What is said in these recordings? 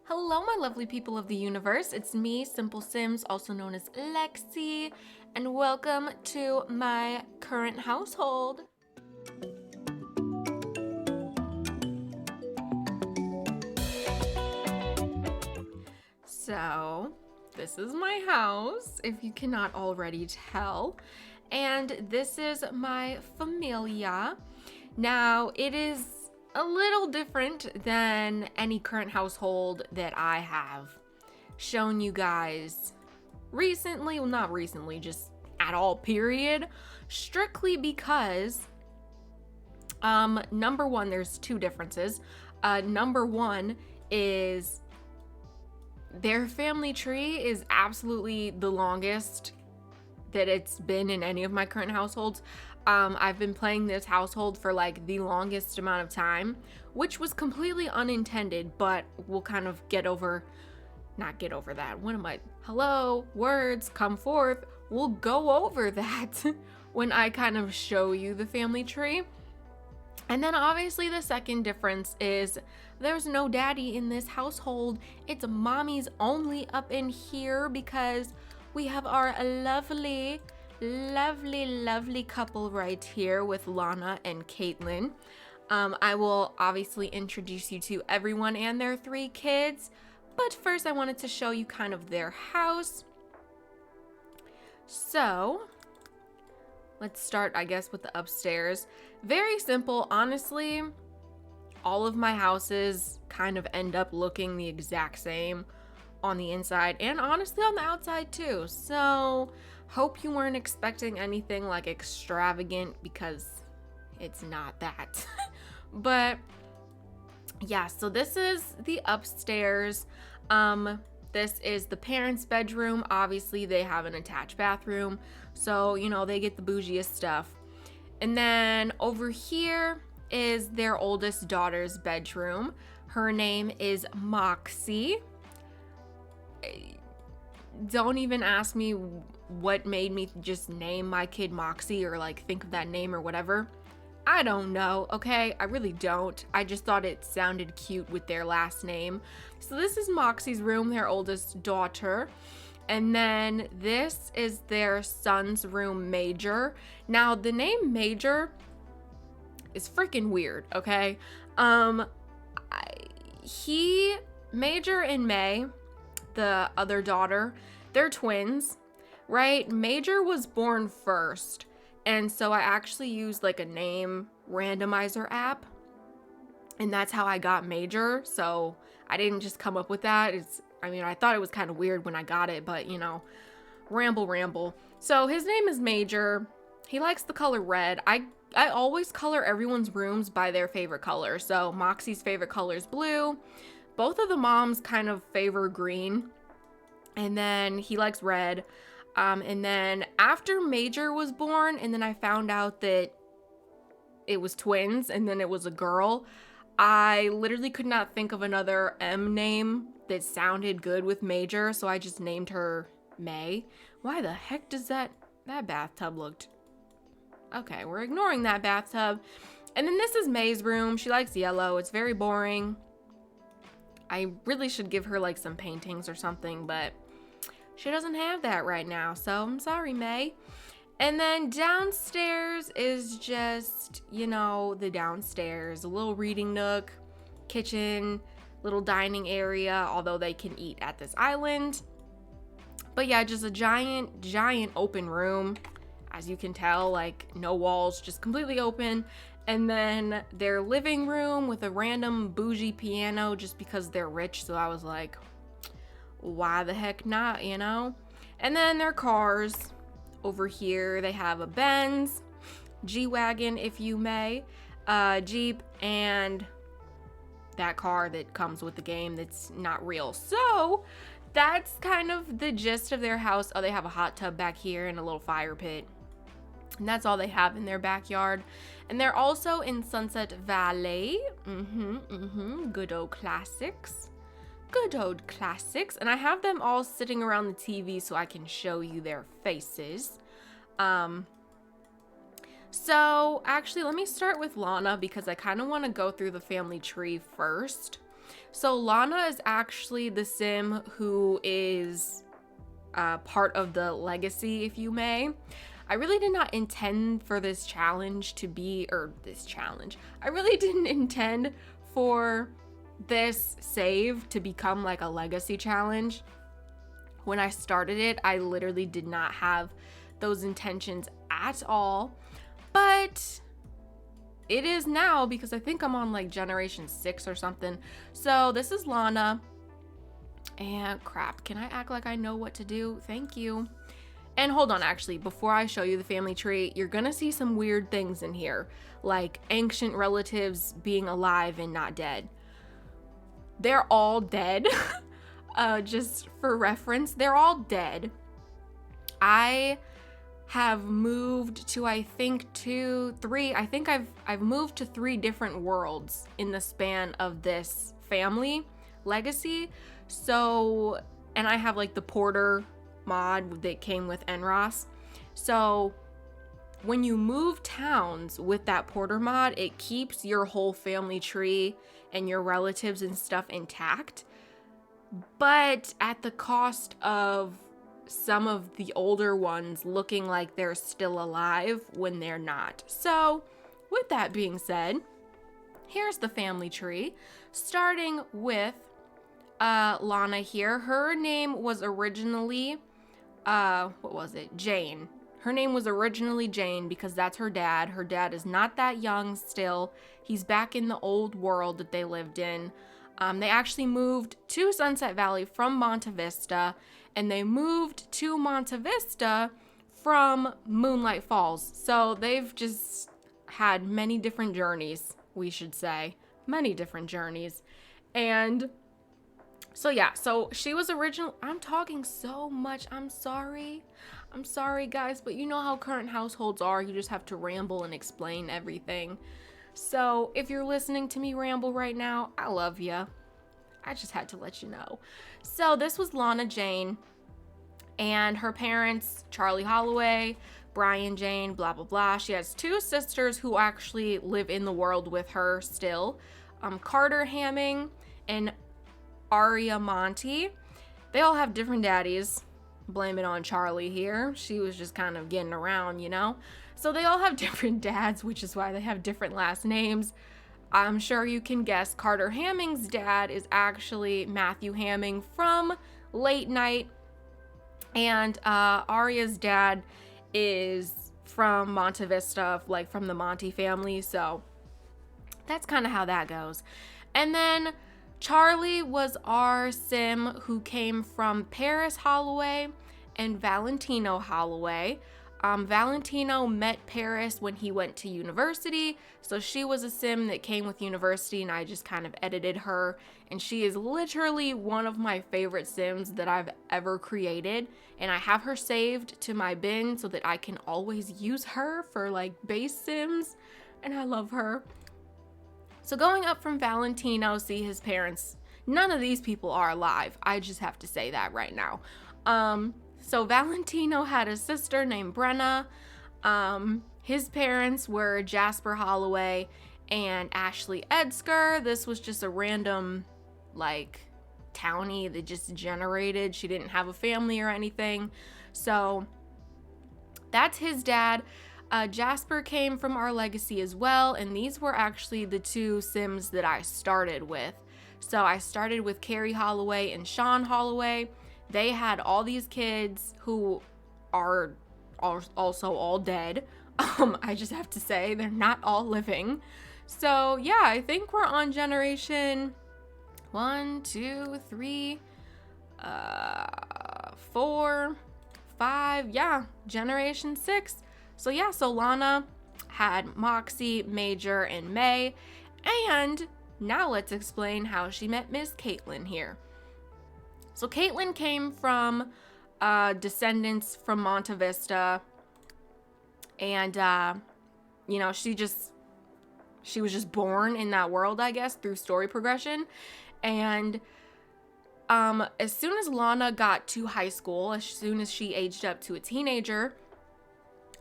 Hello, my lovely people of the universe. It's me, Simple Sims, also known as Lexi, and welcome to my current household. So, this is my house, if you cannot already tell, and this is my familia. Now, it is a little different than any current household that I have shown you guys recently. Well, not recently, just at all, period. Strictly because, number one, there's two differences. Number one is their family tree is absolutely the longest that it's been in any of my current households. I've been playing this household for like the longest amount of time, which was completely unintended, but we'll kind of not get over that. What am I? Hello, words, come forth. We'll go over that when I kind of show you the family tree. And then obviously the second difference is there's no daddy in this household. It's mommy's only up in here because we have our lovely couple right here with Lana and Caitlin. I will obviously introduce you to everyone and their 3 kids, but first I wanted to show you kind of their house. So let's start, I guess, with the upstairs. Very simple, honestly. All of my houses kind of end up looking the exact same on the inside and honestly on the outside too. So hope you weren't expecting anything like extravagant because it's not that. But yeah, so this is the upstairs. This is the parents' bedroom. Obviously they have an attached bathroom, so they get the bougiest stuff. And then over here is their oldest daughter's bedroom. Her name is Moxie. Don't even ask me what made me just name my kid Moxie or like think of that name or whatever. I don't know, okay? I really don't. I just thought it sounded cute with their last name. So this is Moxie's room, their oldest daughter. And then this is their son's room, Major. Now, the name Major is freaking weird, okay? Major and May, the other daughter, they're twins, right? Major was born first. And so I actually used like a name randomizer app, and that's how I got Major. So I didn't just come up with that. I thought it was kind of weird when I got it, but ramble. So his name is Major. He likes the color red. I always color everyone's rooms by their favorite color. So Moxie's favorite color is blue. Both of the moms kind of favor green. And then he likes red. And then after Major was born, and then I found out that it was twins, and then it was a girl, I literally could not think of another M name that sounded good with Major, so I just named her May. Why the heck does that bathtub looked... Okay, we're ignoring that bathtub. And then this is May's room. She likes yellow. It's very boring. I really should give her like some paintings or something, but she doesn't have that right now, so I'm sorry, May. And then downstairs is just, the downstairs. A little reading nook, kitchen, little dining area, although they can eat at this island. But yeah, just a giant open room. As you can tell, like no walls, just completely open. And then their living room with a random bougie piano just because they're rich. So I was like, why the heck not, And then their cars over here, they have a Benz, G-Wagon, if you may, Jeep, and that car that comes with the game that's not real. So that's kind of the gist of their house. Oh, they have a hot tub back here and a little fire pit. And that's all they have in their backyard. And they're also in Sunset Valley. Good old classics. And I have them all sitting around the TV so I can show you their faces. So actually, let me start with Lana because I kind of want to go through the family tree first. So Lana is actually the sim who is part of the legacy, if you may. I really did not intend for this challenge to be, or this challenge, I really didn't intend for this save to become like a legacy challenge. When I started it, I literally did not have those intentions at all, but it is now because I think I'm on like generation 6 or something. So this is Lana. And crap, can I act like I know what to do? Thank you. And hold on, actually, before I show you the family tree, you're gonna see some weird things in here, like ancient relatives being alive and not dead. They're all dead. Just for reference, they're all dead. I have moved to, I think I've moved to 3 different worlds in the span of this family legacy. So, and I have like the Porter mod that came with Enros. So when you move towns with that Porter mod, it keeps your whole family tree and your relatives and stuff intact, but at the cost of some of the older ones looking like they're still alive when they're not. So with that being said, here's the family tree, starting with Lana here. Her name was originally Jane. Her name was originally Jane because that's her dad. Her dad is not that young still. He's back in the old world that they lived in. They actually moved to Sunset Valley from Monte Vista, and they moved to Monte Vista from Moonlight Falls. So they've just had many different journeys, we should say. Many different journeys. And so yeah, so she was I'm talking so much. I'm sorry, guys, but you know how current households are. You just have to ramble and explain everything. So if you're listening to me ramble right now, I love ya. I just had to let you know. So this was Lana Jane and her parents, Charlie Holloway, Brian Jane, blah, blah, blah. She has 2 sisters who actually live in the world with her still. Carter Hamming and Aria Monty. They all have different daddies. Blame it on Charlie here. She was just kind of getting around, you know? So they all have different dads, which is why they have different last names. I'm sure you can guess Carter Hamming's dad is actually Matthew Hamming from Late Night. And Aria's dad is from Monte Vista, like from the Monty family. So that's kind of how that goes. And then Charlie was our sim who came from Paris Holloway and Valentino Holloway. Valentino met Paris when he went to university, so she was a sim that came with university, and I just kind of edited her, and she is literally one of my favorite sims that I've ever created, and I have her saved to my bin so that I can always use her for like base sims, and I love her. So going up from Valentino, see his parents, none of these people are alive. I just have to say that right now. So Valentino had a sister named Brenna. His parents were Jasper Holloway and Ashley Edsker. This was just a random, like, townie that just generated. She didn't have a family or anything. So that's his dad. Jasper came from our legacy as well, and these were actually the 2 sims that I started with. So I started with Carrie Holloway and Sean Holloway. They had all these kids who are also all dead. I just have to say, they're not all living. So yeah, I think we're on generation 1, 2, 3, 4, 5, yeah, generation 6. So yeah, so Lana had Moxie, Major, and May. And now let's explain how she met Miss Caitlin here. So Caitlin came from descendants from Monte Vista, and you know, she was just born in that world, I guess, through story progression. And as soon as Lana got to high school, as soon as she aged up to a teenager,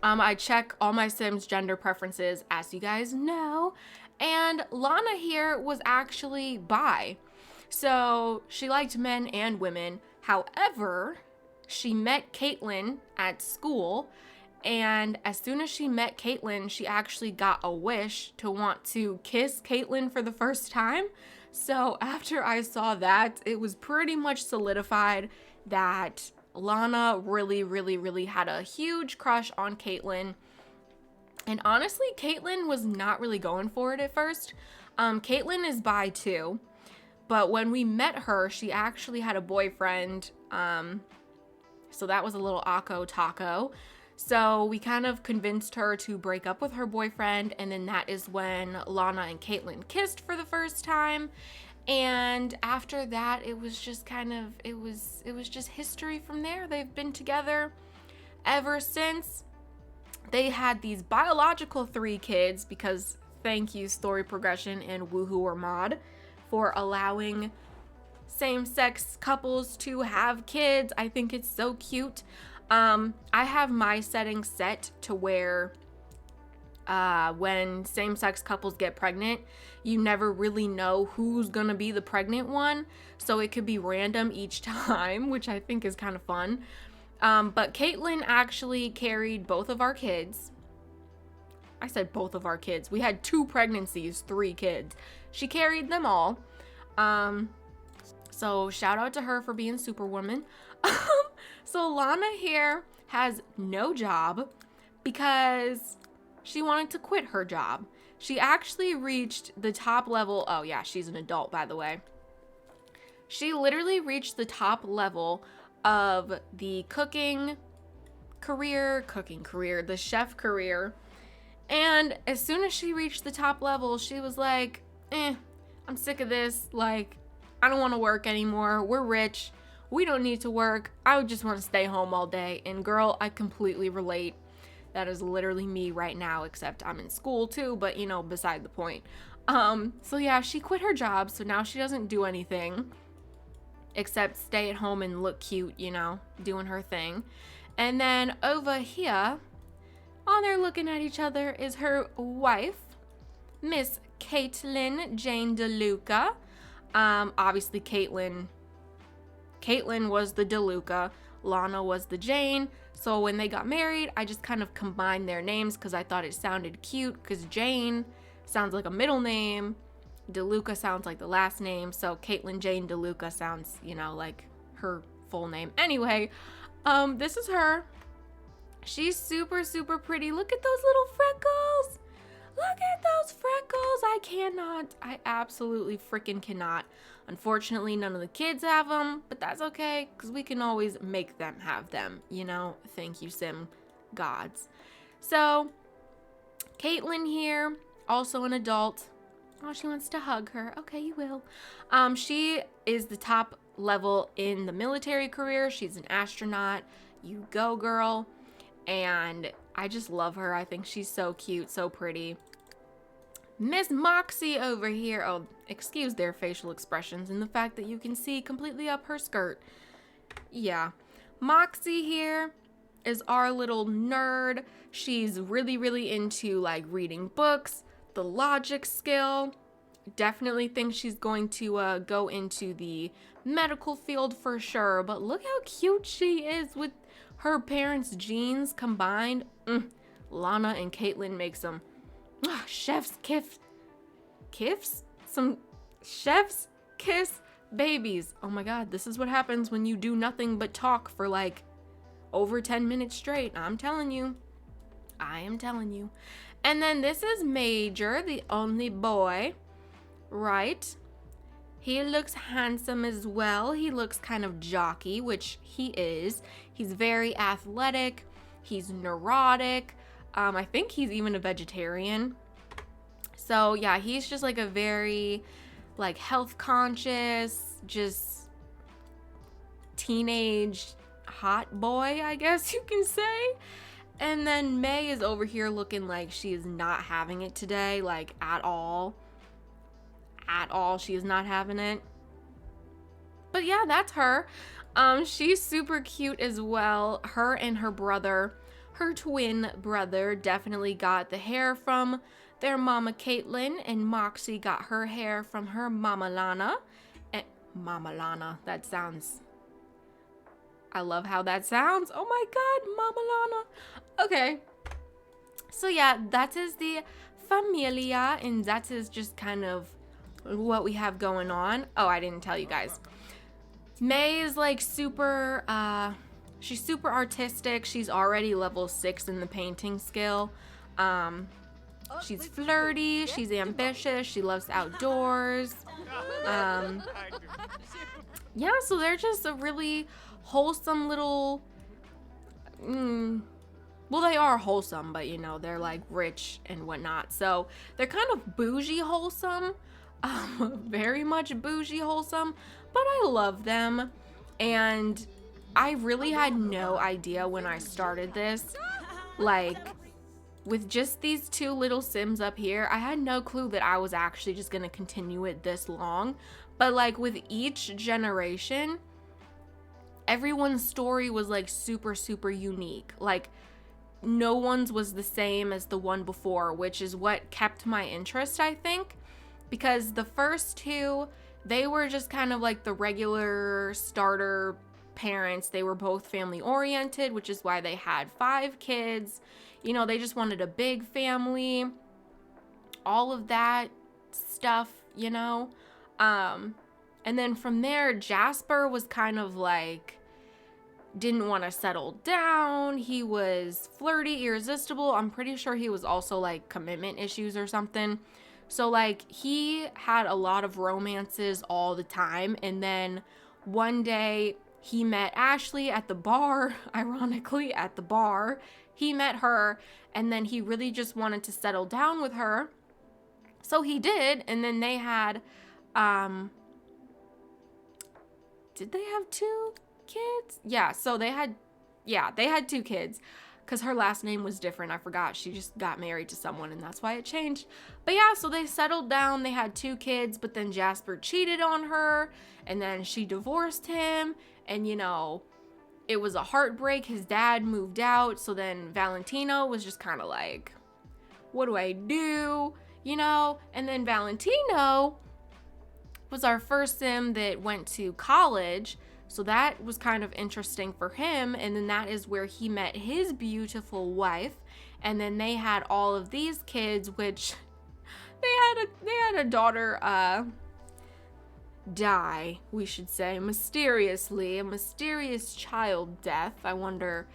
I check all my Sims gender preferences, as you guys know, and Lana here was actually bi. So she liked men and women. However, she met Caitlyn at school, and as soon as she met Caitlyn, she actually got a wish to want to kiss Caitlyn for the first time. So after I saw that, it was pretty much solidified that Lana really, really, really had a huge crush on Caitlyn. And honestly, Caitlyn was not really going for it at first. Caitlyn is bi too, but when we met her, she actually had a boyfriend. So that was a little Akko taco. So we kind of convinced her to break up with her boyfriend, and then that is when Lana and Caitlyn kissed for the first time. And after that, it was just kind of, it was just history from there. They've been together ever since. They had these biological 3 kids because thank you Story Progression and Woohoo or Mod for allowing same-sex couples to have kids. I think it's so cute. I have my settings set to where when same-sex couples get pregnant, you never really know who's gonna be the pregnant one, so it could be random each time, which I think is kind of fun. But Caitlyn actually carried both of our kids. I said both of our kids. We had 2 pregnancies, 3 kids. She carried them all. So shout out to her for being Superwoman. So Lana here has no job because she wanted to quit her job. She actually reached the top level. Oh yeah, she's an adult, by the way. She literally reached the top level of the cooking career, the chef career. And as soon as she reached the top level, she was like, I'm sick of this. Like, I don't want to work anymore. We're rich. We don't need to work. I would just want to stay home all day. And girl, I completely relate. That is literally me right now, except I'm in school too, but you know, beside the point. So yeah, she quit her job. So now she doesn't do anything except stay at home and look cute, you know, doing her thing. And then over here, on there looking at each other is her wife, Miss Caitlyn Jane DeLuca. Obviously Caitlyn was the DeLuca, Lana was the Jane. So when they got married, I just kind of combined their names because I thought it sounded cute, because Jane sounds like a middle name, DeLuca sounds like the last name, so Caitlyn Jane DeLuca sounds, you know, like her full name. Anyway, this is her. She's super, super pretty. Look at those little freckles. Look at those freckles. I absolutely freaking cannot. Unfortunately, none of the kids have them, but that's okay, because we can always make them have them, you know? Thank you, Sim gods. So, Caitlyn here, also an adult. Oh, she wants to hug her. Okay, you will. She is the top level in the military career. She's an astronaut. You go, girl. And I just love her. I think she's so cute, so pretty. Miss Moxie over here. Oh, excuse their facial expressions and the fact that you can see completely up her skirt. Yeah. Moxie here is our little nerd. She's really, really into like reading books, the logic skill. Definitely think she's going to go into the medical field for sure. But look how cute she is with her parents' genes combined. Lana and Caitlyn make some chef's kiss babies. Oh my god, this is what happens when you do nothing but talk for like over 10 minutes straight. I'm telling you. I am telling you. And then this is Major, the only boy, right? He looks handsome as well. He looks kind of jockey, which he is. He's very athletic. He's neurotic. I think he's even a vegetarian. So yeah, he's just like a very like health conscious, just teenage hot boy, I guess you can say. And then May is over here looking like she is not having it today, like at all. At all, she is not having it. But yeah, that's her. She's super cute as well. Her and her brother, her twin brother, definitely got the hair from their mama Caitlyn, and Moxie got her hair from her mama Lana. And Mama Lana. That sounds... I love how that sounds. Oh my god, Mama Lana. Okay. So yeah, that is the familia, and that is just kind of what we have going on. Oh, I didn't tell you guys. May is like super, she's super artistic. She's already level 6 in the painting skill. She's flirty, she's ambitious, she loves outdoors. Yeah, so they're just a really wholesome little, well, they are wholesome, but you know, they're like rich and whatnot. So they're kind of bougie wholesome, very much bougie wholesome, but I love them. And I really had no idea when I started this, like with just these 2 little Sims up here, I had no clue that I was actually just gonna continue it this long. But like with each generation, everyone's story was like super, super unique. Like no one's was the same as the one before, which is what kept my interest, I think, because the first 2, they were just kind of like the regular starter parents. They were both family oriented, which is why they had 5 kids. You know, they just wanted a big family, all of that stuff, you know. And then from there, Jasper was kind of like, didn't want to settle down. He was flirty, irresistible. I'm pretty sure he was also like commitment issues or something. So like he had a lot of romances all the time. And then one day he met Ashley at the bar, ironically at the bar. He met her and then he really just wanted to settle down with her. So he did. And then they had, did they have 2 kids? Yeah, so they had 2 kids because her last name was different. I forgot. She just got married to someone and that's why it changed. But yeah, so they settled down. They had 2 kids, but then Jasper cheated on her and then she divorced him. And you know, it was a heartbreak. His dad moved out. So then Valentino was just kind of like, what do I do? You know, and then Valentino was our first Sim that went to college. So that was kind of interesting for him. And then that is where he met his beautiful wife. And then they had all of these kids, which they had a daughter die, we should say, mysteriously, a mysterious child death. I wonder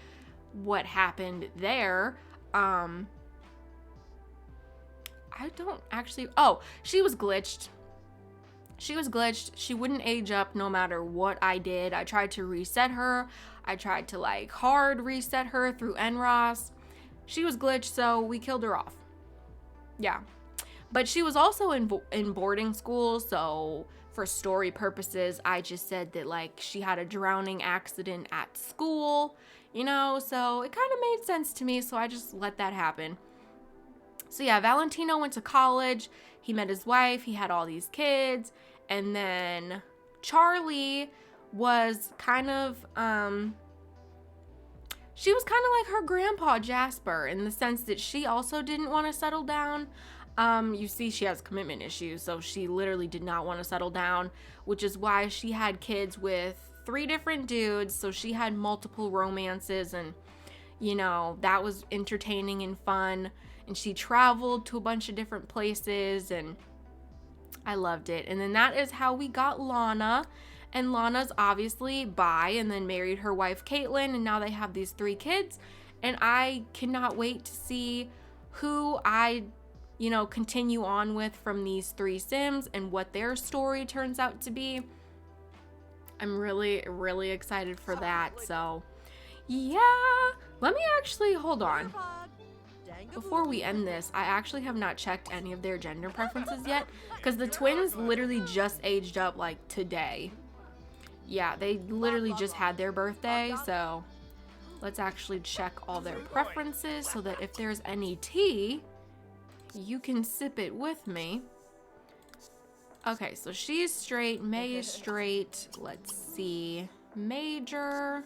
what happened there. I don't actually, oh, she was glitched. She wouldn't age up no matter what I did. I tried to reset her. I tried to like hard reset her through NROS. She was glitched, so we killed her off. Yeah. But she was also in boarding school, so for story purposes, I just said that like she had a drowning accident at school, you know, so it kind of made sense to me, so I just let that happen. So yeah, Valentino went to college. He met his wife. He had all these kids. And then Charlie was kind of, she was kind of like her grandpa Jasper in the sense that she also didn't want to settle down. You see, she has commitment issues, so she literally did not want to settle down, which is why she had kids with 3 different dudes. So she had multiple romances and, you know, that was entertaining and fun. And she traveled to a bunch of different places and I loved it. And then that is how we got Lana. And Lana's obviously bi and then married her wife Caitlin, and now they have these 3 kids. And I cannot wait to see who I, you know, continue on with from these 3 Sims and what their story turns out to be. I'm really, really excited for that. So yeah, let me actually, hold on. Before we end this, I actually have not checked any of their gender preferences yet because the twins literally just aged up like today. Yeah, they literally just had their birthday, so let's actually check all their preferences so that if there's any tea, you can sip it with me. Okay, so she's straight, May is straight. Let's see. Major.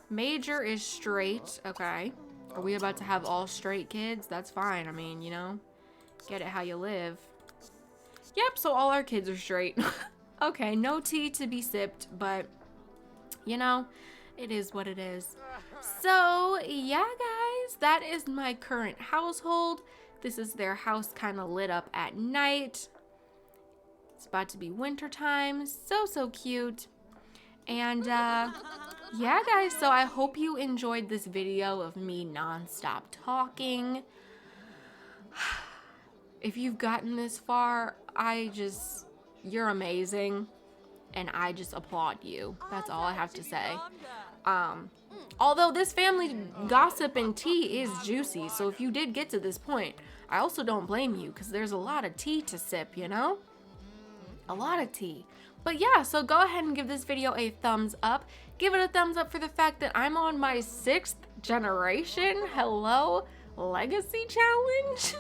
Major is straight. Okay. Are we about to have all straight kids? That's fine. I mean, you know, get it how you live. Yep, so all our kids are straight. Okay, no tea to be sipped, but you know, it is what it is. So, yeah, guys, that is my current household. This is their house kind of lit up at night. It's about to be winter time. So cute. And, yeah, guys, so I hope you enjoyed this video of me nonstop talking. If you've gotten this far, you're amazing. And I just applaud you. That's all I have to say. Although this family gossip and tea is juicy, so if you did get to this point, I also don't blame you, because there's a lot of tea to sip, you know? A lot of tea. But yeah, so go ahead and give this video a thumbs up. Give it a thumbs up for the fact that I'm on my 6th generation, hello, legacy challenge.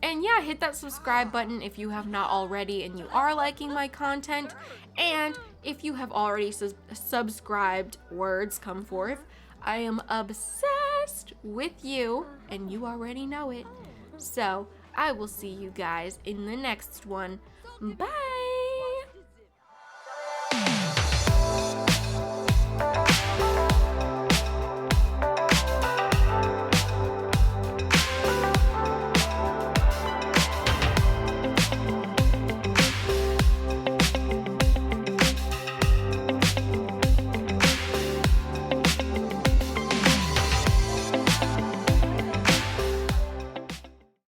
And yeah, hit that subscribe button if you have not already and you are liking my content. And if you have already subscribed, words come forth, I am obsessed with you and you already know it. So I will see you guys in the next one. Bye!